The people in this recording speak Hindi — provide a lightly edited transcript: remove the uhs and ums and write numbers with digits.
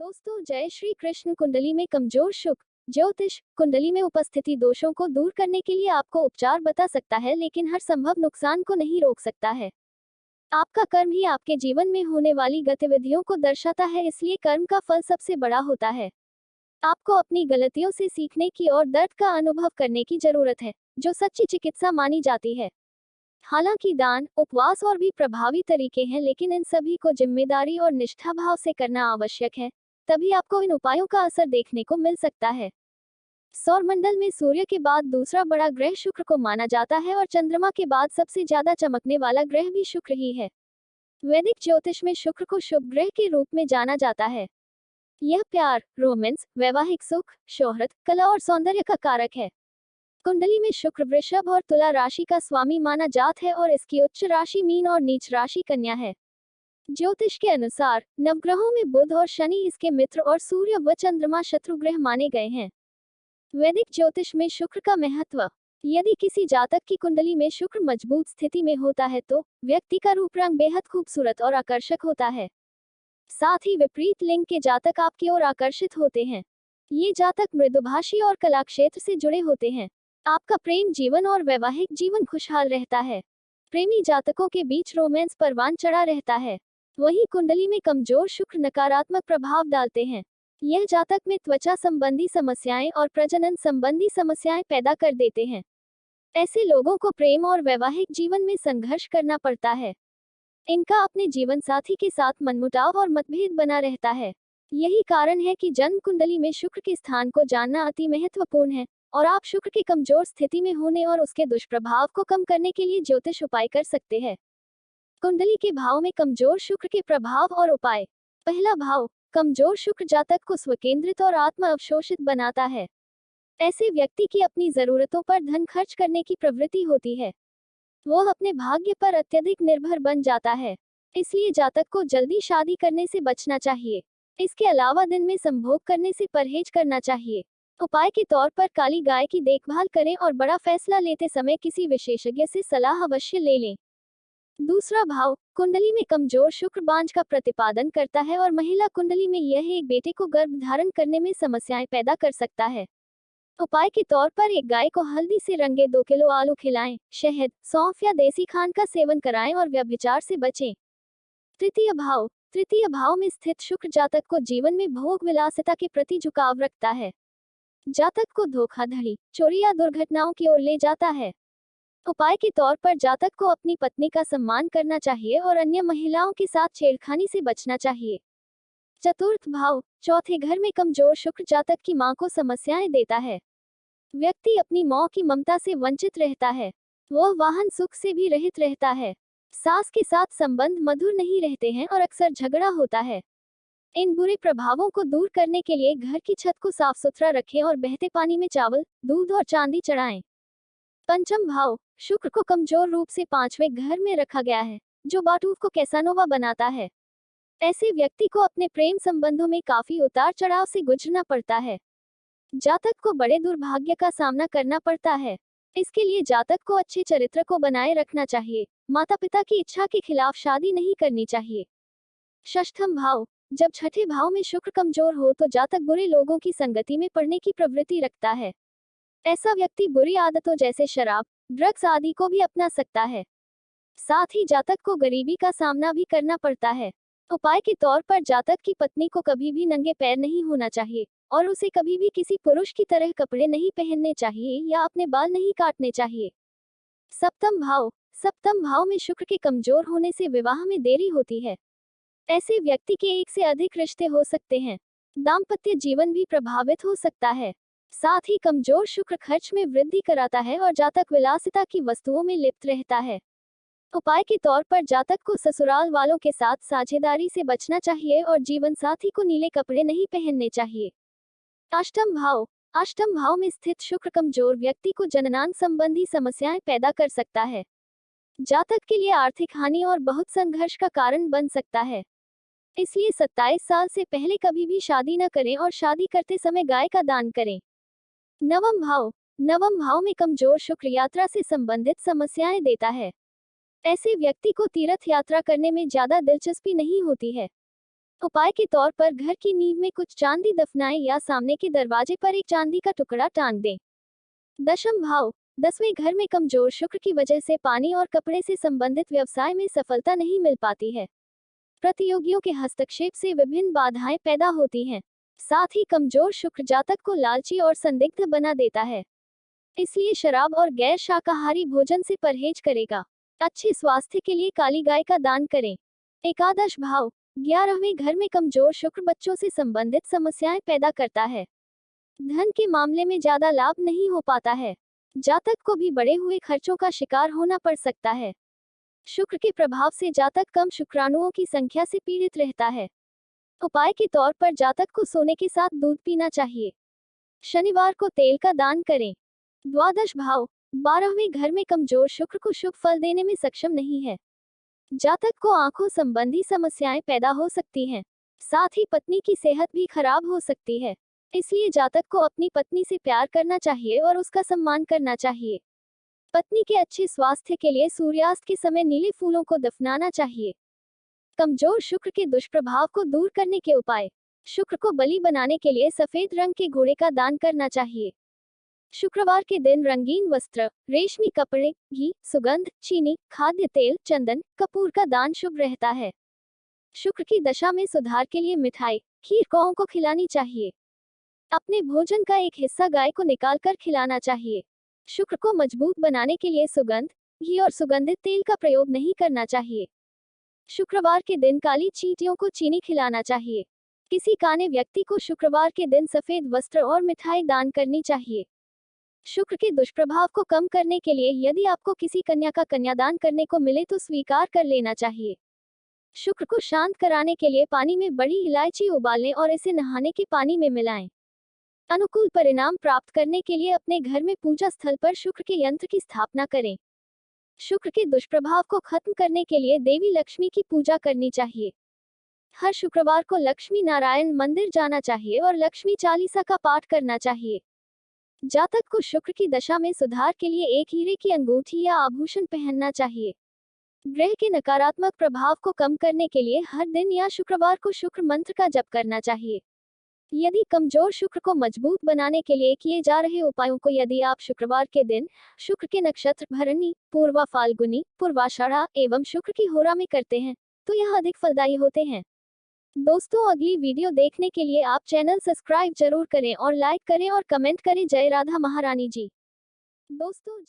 दोस्तों जय श्री कृष्ण। कुंडली में कमजोर शुक्र ज्योतिष कुंडली में उपस्थिति दोषों को दूर करने के लिए आपको उपचार बता सकता है, लेकिन हर संभव नुकसान को नहीं रोक सकता है। आपका कर्म ही आपके जीवन में होने वाली गतिविधियों को दर्शाता है, इसलिए कर्म का फल सबसे बड़ा होता है। आपको अपनी गलतियों से सीखने की और दर्द का अनुभव करने की जरूरत है, जो सच्ची चिकित्सा मानी जाती है। हालांकि दान, उपवास और भी प्रभावी तरीके हैं, लेकिन इन सभी को जिम्मेदारी और निष्ठा भाव से करना आवश्यक है, तभी आपको इन उपायों का असर देखने को मिल सकता है। सौरमंडल में सूर्य के बाद दूसरा बड़ा ग्रह शुक्र को माना जाता है और चंद्रमा के बाद सबसे ज्यादा चमकने वाला ग्रह भी शुक्र ही है। वैदिक ज्योतिष में शुक्र को शुभ ग्रह के रूप में जाना जाता है। यह प्यार, रोमांस, वैवाहिक सुख, शोहरत, कला और सौंदर्य का कारक है। कुंडली में शुक्र वृषभ और तुला राशि का स्वामी माना जाता है और इसकी उच्च राशि मीन और नीच राशि कन्या है। ज्योतिष के अनुसार नवग्रहों में बुध और शनि इसके मित्र और सूर्य व चंद्रमा शत्रु ग्रह माने गए हैं। वैदिक ज्योतिष में शुक्र का महत्व। यदि किसी जातक की कुंडली में शुक्र मजबूत स्थिति में होता है तो व्यक्ति का रूप रंग बेहद खूबसूरत और आकर्षक होता है। साथ ही विपरीत लिंग के जातक आपकी ओर आकर्षित होते हैं। ये जातक मृदुभाषी और कला क्षेत्र से जुड़े होते हैं। आपका प्रेम जीवन और वैवाहिक जीवन खुशहाल रहता है। प्रेमी जातकों के बीच रोमांस परवान चढ़ा रहता है। वहीं कुंडली में कमजोर शुक्र नकारात्मक प्रभाव डालते हैं। यह जातक में त्वचा संबंधी समस्याएं और प्रजनन संबंधी समस्याएं पैदा कर देते हैं। ऐसे लोगों को प्रेम और वैवाहिक जीवन में संघर्ष करना पड़ता है। इनका अपने जीवन साथी के साथ मनमुटाव और मतभेद बना रहता है। यही कारण है कि जन्म कुंडली में शुक्र के स्थान को जानना अति महत्वपूर्ण है और आप शुक्र की कमजोर स्थिति में होने और उसके दुष्प्रभाव को कम करने के लिए ज्योतिष उपाय कर सकते हैं। कुंडली के भाव में कमजोर शुक्र के प्रभाव और उपाय। पहला भाव, कमजोर शुक्र जातक को स्वकेंद्रित और आत्म अवशोषित बनाता है। ऐसे व्यक्ति की अपनी जरूरतों पर धन खर्च करने की प्रवृत्ति होती है। वो अपने भाग्य पर अत्यधिक निर्भर बन जाता है। इसलिए जातक को जल्दी शादी करने से बचना चाहिए। इसके अलावा दिन में संभोग करने से परहेज करना चाहिए। उपाय के तौर पर काली गाय की देखभाल करें और बड़ा फैसला लेते समय किसी विशेषज्ञ से सलाह अवश्य ले लें। दूसरा भाव, कुंडली में कमजोर शुक्र बांझ का प्रतिपादन करता है और महिला कुंडली में यह एक बेटे को गर्भ धारण करने में समस्याएं पैदा कर सकता है। उपाय के तौर पर एक गाय को हल्दी से रंगे 2 किलो आलू खिलाएं, शहद, सौंफ या देसी खांड का सेवन कराएं और व्यभिचार से बचें। तृतीय भाव में स्थित शुक्र जातक को जीवन में भोग विलासिता के प्रति झुकाव रखता है। जातक को धोखाधड़ी, चोरी या दुर्घटनाओं की ओर ले जाता है। उपाय के तौर पर जातक को अपनी पत्नी का सम्मान करना चाहिए और अन्य महिलाओं के साथ छेड़खानी से बचना चाहिए। चतुर्थ भाव, चौथे घर में कमजोर शुक्र जातक की मां को समस्याएं देता है। व्यक्ति अपनी मां की ममता से वंचित रहता है। वह वाहन सुख से भी रहित रहता है। सास के साथ संबंध मधुर नहीं रहते हैं और अक्सर झगड़ा होता है। इन बुरे प्रभावों को दूर करने के लिए घर की छत को साफ सुथरा रखें और बहते पानी में चावल, दूध और चांदी चढ़ाएं। पंचम भाव, शुक्र को कमजोर रूप से 5वें घर में रखा गया है, जो बाटूफ को कैसानोवा बनाता है। ऐसे व्यक्ति को अपने प्रेम संबंधों में काफी उतार चढ़ाव से गुजरना पड़ता है। जातक को बड़े दुर्भाग्य का सामना करना पड़ता है। इसके लिए जातक को अच्छे चरित्र को बनाए रखना चाहिए। माता पिता की इच्छा के खिलाफ शादी नहीं करनी चाहिए। षष्ठम भाव, जब छठे भाव में शुक्र कमजोर हो तो जातक बुरे लोगों की संगति में पड़ने की प्रवृत्ति रखता है। ऐसा व्यक्ति बुरी आदतों जैसे शराब, ड्रग्स आदि को भी अपना सकता है। साथ ही जातक को गरीबी का सामना भी करना पड़ता है। उपाय के तौर पर जातक की पत्नी को कभी भी नंगे पैर नहीं होना चाहिए और उसे कभी भी किसी पुरुष की तरह कपड़े नहीं पहनने चाहिए या अपने बाल नहीं काटने चाहिए। सप्तम भाव में शुक्र के कमजोर होने से विवाह में देरी होती है। ऐसे व्यक्ति के एक से अधिक रिश्ते हो सकते हैं। दाम्पत्य जीवन भी प्रभावित हो सकता है। साथ ही कमजोर शुक्र खर्च में वृद्धि कराता है और जातक विलासिता की वस्तुओं में लिप्त रहता है। उपाय के तौर पर जातक को ससुराल वालों के साथ साझेदारी से बचना चाहिए और जीवन साथी को नीले कपड़े नहीं पहनने चाहिए। अष्टम भाव में स्थित शुक्र कमजोर व्यक्ति को जननांग संबंधी समस्याएं पैदा कर सकता है। जातक के लिए आर्थिक हानि और बहुत संघर्ष का कारण बन सकता है। इसलिए 27 साल से पहले कभी भी शादी न करें और शादी करते समय गाय का दान करें। नवम भाव में कमजोर शुक्र यात्रा से संबंधित समस्याएं देता है। ऐसे व्यक्ति को तीर्थ यात्रा करने में ज्यादा दिलचस्पी नहीं होती है। उपाय के तौर पर घर की नींव में कुछ चांदी दफनाएं या सामने के दरवाजे पर एक चांदी का टुकड़ा टांग दें। दशम भाव। 10वें घर में कमजोर शुक्र की वजह से पानी और कपड़े से संबंधित व्यवसाय में सफलता नहीं मिल पाती है। प्रतियोगियों के हस्तक्षेप से विभिन्न बाधाएं पैदा होती हैं। साथ ही कमजोर शुक्र जातक को लालची और संदिग्ध बना देता है, इसलिए शराब और गैर शाकाहारी भोजन से परहेज करेगा। अच्छे स्वास्थ्य के लिए काली गाय का दान करें। एकादश भाव। 11वें घर में कमजोर शुक्र बच्चों से संबंधित समस्याएं पैदा करता है। धन के मामले में ज्यादा लाभ नहीं हो पाता है। जातक को भी बढ़े हुए खर्चों का शिकार होना पड़ सकता है। शुक्र के प्रभाव से जातक कम शुक्राणुओं की संख्या से पीड़ित रहता है। उपाय के तौर पर जातक को सोने के साथ दूध पीना चाहिए। शनिवार को तेल का दान करें। द्वादश भाव। 12वें घर में कमजोर शुक्र को शुभ फल देने में सक्षम नहीं है। जातक को आंखों संबंधी समस्याएं पैदा हो सकती हैं। साथ ही पत्नी की सेहत भी खराब हो सकती है, इसलिए जातक को अपनी पत्नी से प्यार करना चाहिए और उसका सम्मान करना चाहिए। पत्नी के अच्छे स्वास्थ्य के लिए सूर्यास्त के समय नीले फूलों को दफनाना चाहिए। कमजोर शुक्र के दुष्प्रभाव को दूर करने के उपाय। शुक्र को बलि बनाने के लिए सफेद रंग के घोड़े का दान करना चाहिए। शुक्रवार के दिन रंगीन वस्त्र, रेशमी कपड़े, घी, सुगंध, चीनी, खाद्य तेल, चंदन, कपूर का दान शुभ रहता है। शुक्र की दशा में सुधार के लिए मिठाई, खीर गौओं को खिलानी चाहिए। अपने भोजन का एक हिस्सा गाय को निकालकर खिलाना चाहिए। शुक्र को मजबूत बनाने के लिए सुगंध, घी और सुगंधित तेल का प्रयोग नहीं करना चाहिए। शुक्रवार के दिन काली चींटियों को चीनी खिलाना चाहिए। किसी काने व्यक्ति को शुक्रवार के दिन सफेद वस्त्र और मिठाई दान करनी चाहिए। शुक्र के दुष्प्रभाव को कम करने के लिए यदि आपको किसी कन्या का कन्यादान करने को मिले तो स्वीकार कर लेना चाहिए। शुक्र को शांत कराने के लिए पानी में बड़ी इलायची उबालें और इसे नहाने के पानी में मिलाएं। अनुकूल परिणाम प्राप्त करने के लिए अपने घर में पूजा स्थल पर शुक्र के यंत्र की स्थापना करें। शुक्र के दुष्प्रभाव को खत्म करने के लिए देवी लक्ष्मी की पूजा करनी चाहिए। हर शुक्रवार को लक्ष्मी नारायण मंदिर जाना चाहिए और लक्ष्मी चालीसा का पाठ करना चाहिए। जातक को शुक्र की दशा में सुधार के लिए एक हीरे की अंगूठी या आभूषण पहनना चाहिए। ग्रह के नकारात्मक प्रभाव को कम करने के लिए हर दिन या शुक्रवार को शुक्र मंत्र का जप करना चाहिए। यदि कमजोर शुक्र को मजबूत बनाने के लिए किए जा रहे उपायों को यदि आप शुक्रवार के दिन शुक्र के नक्षत्र भरणी, पूर्वा फाल्गुनी, पूर्वाषाढ़ा एवं शुक्र की होरा में करते हैं तो यह अधिक फलदायी होते हैं। दोस्तों, अगली वीडियो देखने के लिए आप चैनल सब्सक्राइब जरूर करें और लाइक करें और कमेंट करें। जय राधा महारानी जी। दोस्तों, जय